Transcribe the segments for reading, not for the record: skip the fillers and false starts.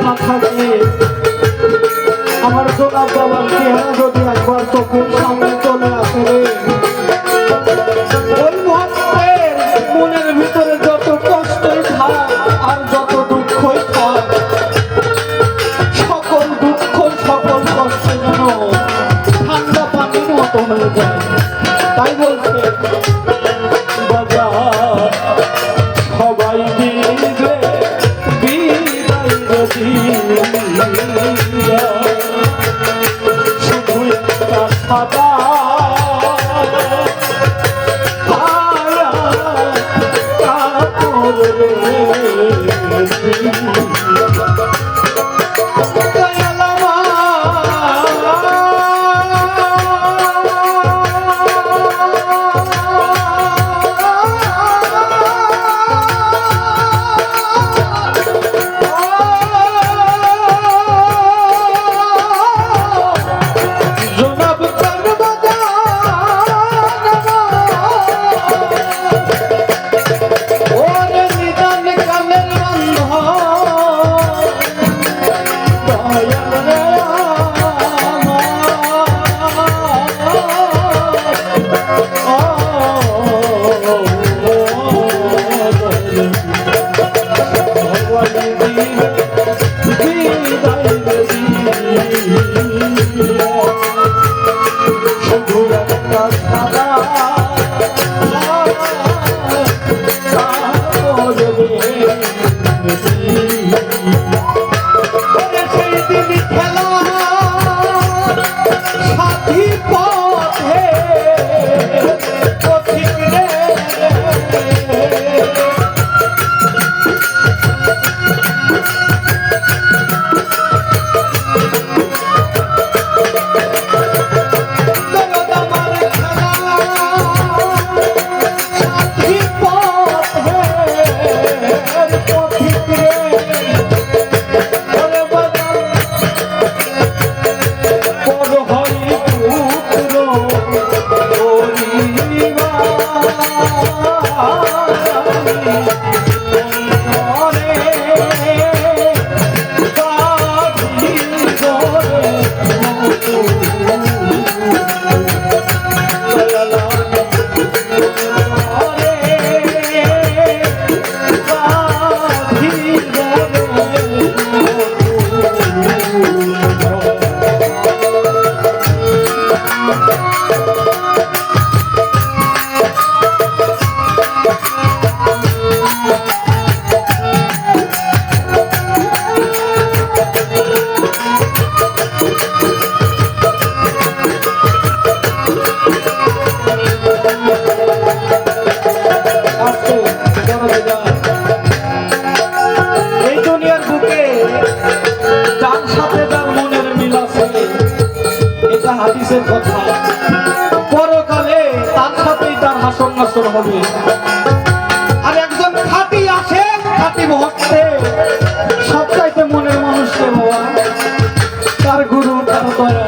না থাকে আমার জোনাব বাবার চেহারা যদি একবার চোখের সামনে চলে আসে রে, ওই ভক্তের মনের ভিতরে যত কষ্টই থাক আর যত দুঃখই থাক, সকল দুঃখ সকল কষ্ট যেন ঠান্ডা পানির মতো হয়ে যায়। তাই বলছে সবাই দিবে বিদায় শুধু একটা সাদা হাদিসের কথা, পরকালে তার সাথেই তার হাসর নাসর হবে। আর একজন খাঁটি আসে খাঁটি ভক্তে সবচাইতে মনের মানুষকে হওয়া তার গুরু তার দয়া।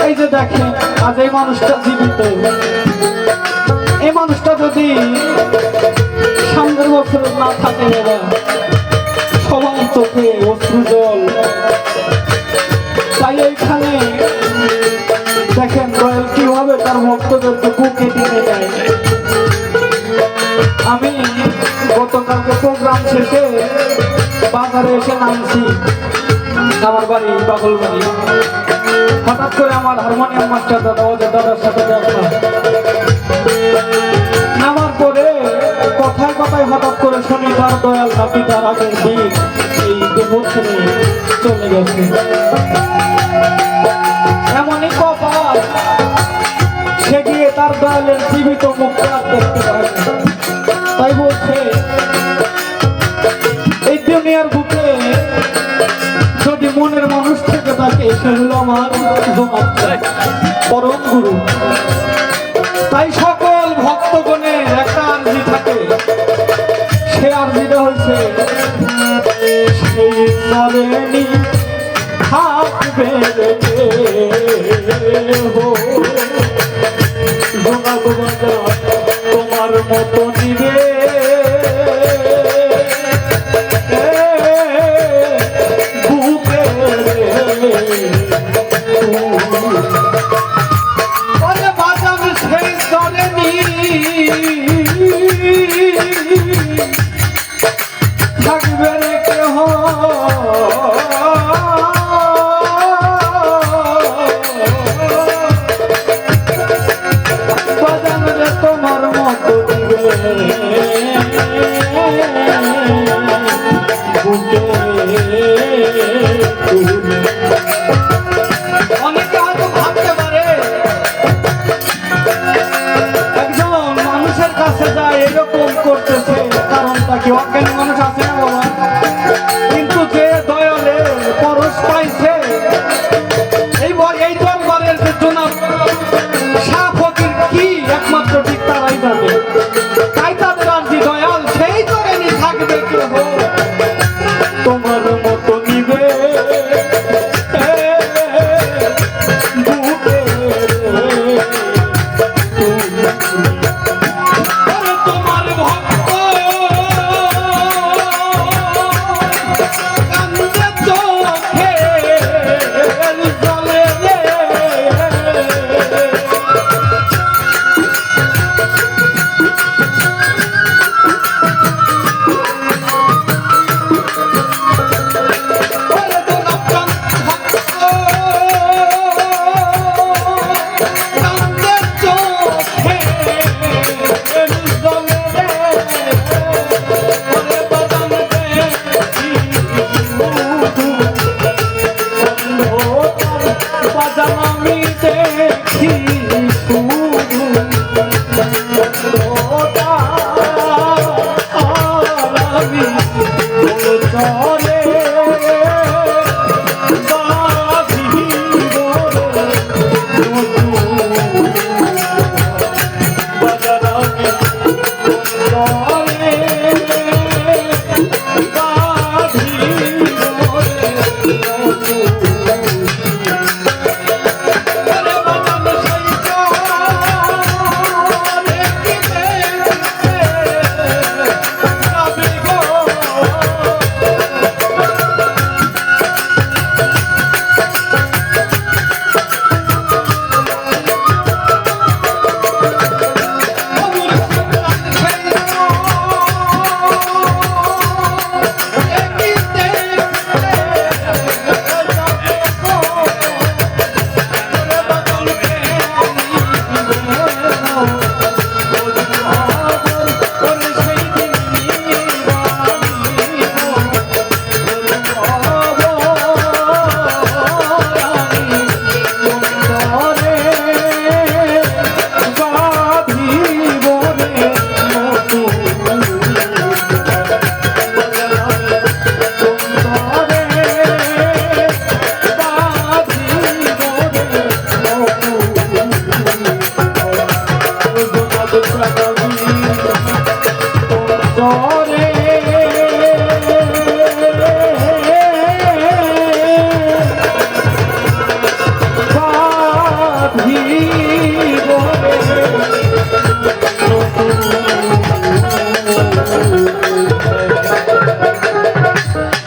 এই যে দেখেন আজ এই মানুষটা জীবিত, এই মানুষটা যদি সামনের বছর না থাকে সবার চোখে অশ্রু জল। তাই এইখানে দেখেন দয়াল কিভাবে তার ভক্তদেরকে বুকে টেনে দেয়। আমি গতকালকে প্রোগ্রাম শেষে বাজারে এসে নামছি, আমার বাড়ি বাগল বাড়ি। হঠাৎ করে আমার হারমোনিয়াম মাস্টার দাদা ওদের দাদার সাথে দেখা, নামার পরে কথায় কথায় হঠাৎ করে শুনি তার দয়াল নাকি তার আগের দিন এই বছরে চলে গেছে। এমনই কপাল, সে গিয়ে তার দয়ালের জীবিত মুখটা দেখতে পারে। তাই বলছে এই দুনিয়ার বুকে যদি মনের মানুষ থেকে থাকে সে হলো আমার পরম গুরু। তাই সকল ভক্তগণের একটা আর্জি থাকে, সে আর্জিটা হয়েছে সেই মরেনি থাকবে তোমার মতো নিবে তুমি